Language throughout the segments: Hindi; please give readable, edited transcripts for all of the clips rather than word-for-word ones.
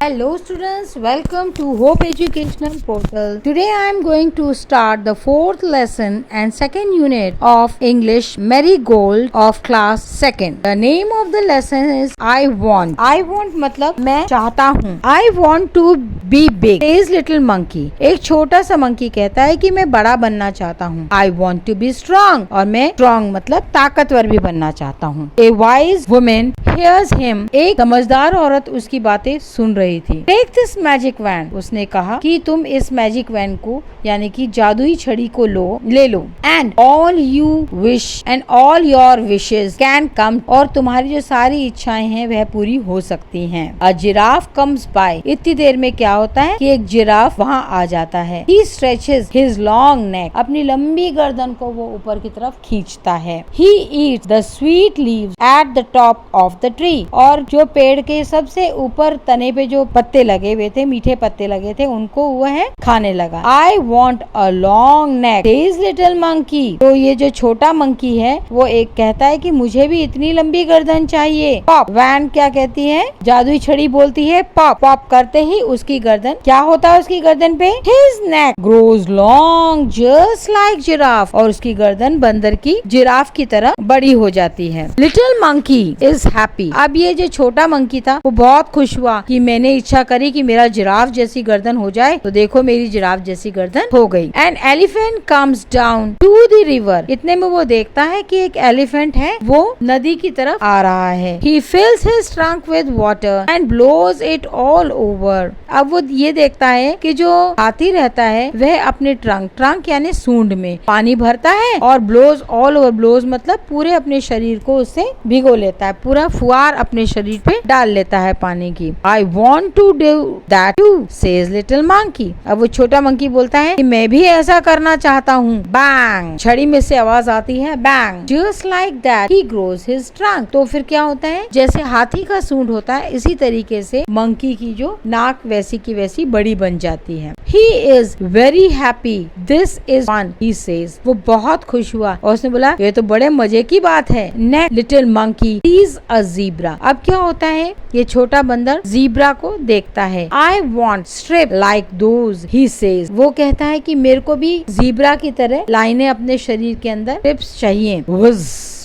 Hello students, welcome to Hope Educational Portal. Today I am going to start the fourth lesson and second unit of English Marigold of class 2nd. The name of the lesson is I want. I want मतलब मैं चाहता हूँ. I want to be big. Says little monkey. एक छोटा सा मंकी कहता है कि मैं बड़ा बनना चाहता हूँ. I want to be strong. और मैं strong मतलब ताकतवर भी बनना चाहता हूँ. A wise woman hears him. एक समझदार औरत उसकी बातें सुन रही थी. Take this magic van. उसने कहा कि तुम इस मैजिक वैन को यानी कि जादुई छड़ी को ले लो. And all you wish and all your wishes can come. और तुम्हारी जो सारी इच्छाएं हैं वह पूरी हो सकती हैं. अ जिराफ कम्स बाय. इतनी देर में क्या होता है कि एक जिराफ वहाँ आ जाता है. ही स्ट्रेचेस हिज लॉन्ग नेक. अपनी लंबी गर्दन को वो ऊपर की तरफ खींचता है. He eats the sweet leaves at the top of the tree. और जो पेड़ के सबसे ऊपर तने पे जो पत्ते लगे हुए थे, मीठे पत्ते लगे थे, उनको वह खाने लगा. I want a long neck says little monkey. तो ये जो छोटा मंकी है वो एक कहता है कि मुझे भी इतनी लंबी गर्दन चाहिए. पॉप. वैन क्या कहती है? जादुई छड़ी बोलती है पॉप. पॉप करते ही उसकी गर्दन क्या होता है? उसकी गर्दन पे his neck grows long just like giraffe. और उसकी गर्दन बंदर की जिराफ की तरह बड़ी हो जाती है. Little monkey is happy. अब ये जो छोटा मंकी था वो बहुत खुश हुआ कि मैंने इच्छा करी कि मेरा जिराफ जैसी गर्दन हो जाए, तो देखो मेरी जिराफ जैसी गर्दन हो गई. An elephant comes down to the river. इतने में वो देखता है कि एक एलिफेंट है वो नदी की तरफ आ रहा है. He fills his trunk with water and blows it all over. अब वो ये देखता है कि जो हाथी रहता है वह अपने ट्रंक यानी सूंड में पानी भरता है और ब्लोज ऑल ओवर. ब्लोज मतलब पूरे अपने शरीर को उससे भिगो लेता है, पूरा फुहार अपने शरीर पे डाल लेता है पानी की. I want to do that too says little monkey. अब वो छोटा मंकी बोलता है कि मैं भी ऐसा करना चाहता हूँ. बैंग. छड़ी में से आवाज आती है bang. Just like that he grows his trunk. तो फिर क्या होता है, जैसे हाथी का सूंड होता है इसी तरीके से मंकी की जो नाक वैसी की वैसी बड़ी बन जाती है. He is very happy. This is fun he says. वो बहुत खुश हुआ और उसने बोला ये तो बड़े मजे की बात है. Next little monkey sees a zebra. अब क्या होता है, ये छोटा बंदर ज़ीब्रा को देखता है. I want strip like those he says. वो कहता है कि मेरे को भी ज़ीब्रा की तरह लाइनें अपने शरीर के अंदर स्ट्रिप्स चाहिए.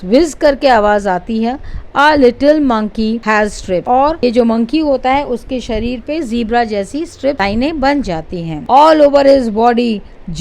विज करके आवाज आती है. A little monkey has strip. और ये जो मंकी होता है उसके शरीर पे ज़ीब्रा जैसी स्ट्रिप लाइनें बन जाती हैं. All over his body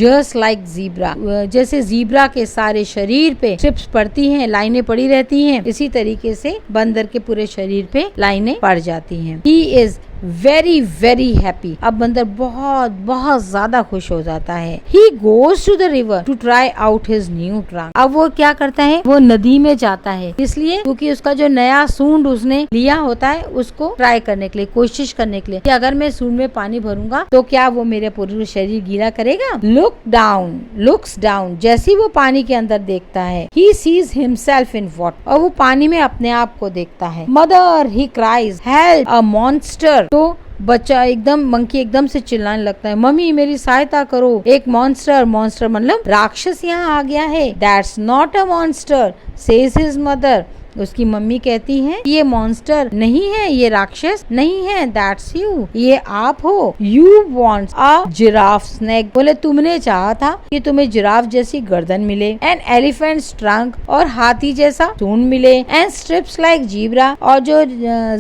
just like zebra. जैसे ज़ीब्रा के सारे शरीर पे स्ट्रिप्स पड़ती हैं, लाइनें पड़ी रहती हैं, इसी तरीके से बंदर के पूरे शरीर पे लाइनें पड़ जाती हैं. He is very very happy. अब बंदर बहुत बहुत ज्यादा खुश हो जाता है. He goes to the river to try out his new trunk. अब वो क्या करता है, वो नदी में जाता है, इसलिए क्योंकि उसका जो नया सूंड उसने लिया होता है उसको ट्राई करने के लिए, कोशिश करने के लिए कि अगर मैं सूंड में पानी भरूंगा तो क्या वो मेरे पूरे शरीर गीला करेगा. Looks down. जैसे वो पानी के अंदर देखता है, he sees himself in water. और वो पानी में अपने आप को देखता है. मदर ही क्राइज हेल्प अ मॉन्स्टर. तो बच्चा एकदम मंकी एकदम से चिल्लाने लगता है, मम्मी मेरी सहायता करो, एक मॉन्स्टर मतलब राक्षस यहाँ आ गया है. That's not a monster says his mother. उसकी मम्मी कहती है ये मॉन्स्टर नहीं है, ये राक्षस नहीं है. That's you. ये आप हो. You want a giraffe snake. बोले तुमने चाहा था कि तुम्हें जिराफ जैसी गर्दन मिले. An elephant trunk. और हाथी जैसा सूंड मिले. And strips like zebra. और जो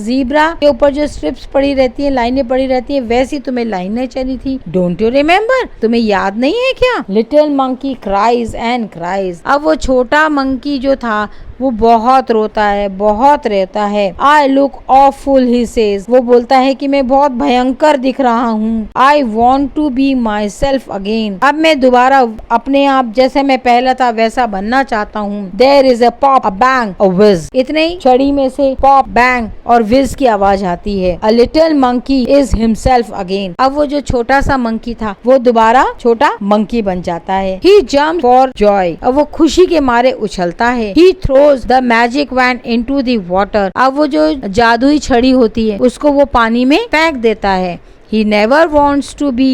ज़ीब्रा के ऊपर जो स्ट्रिप्स पड़ी रहती है, लाइनें पड़ी रहती है, वैसी तुम्हें लाइनें चाहिए थी. Don't you remember? तुम्हें याद नहीं है क्या? Little monkey cries and cries. अब वो छोटा मंकी जो था वो बहुत रोता है, बहुत रहता है. I look awful he says. वो बोलता है कि मैं बहुत भयंकर दिख रहा हूँ. I want to be myself again. अब मैं दोबारा अपने आप जैसे मैं पहला था वैसा बनना चाहता हूँ. There is a pop, a bang, a whiz. इतने ही छड़ी में से पॉप, बैंग और विज की आवाज आती है. A little monkey is himself again. अब वो जो छोटा सा मंकी था वो दोबारा छोटा मंकी बन जाता है. ही जम्प फॉर जॉय. अब वो खुशी के मारे उछलता है. ही throw the magic wand into the water. अब वो जो जादुई छड़ी होती है उसको वो पानी में फेंक देता है. He never wants to be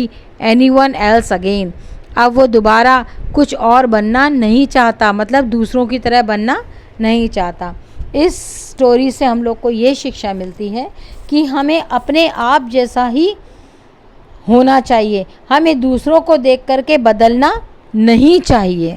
anyone else again. अब वो दोबारा कुछ और बनना नहीं चाहता, मतलब दूसरों की तरह बनना नहीं चाहता. इस स्टोरी से हम लोग को ये शिक्षा मिलती है कि हमें अपने आप जैसा ही होना चाहिए, हमें दूसरों को देख करके बदलना नहीं चाहिए।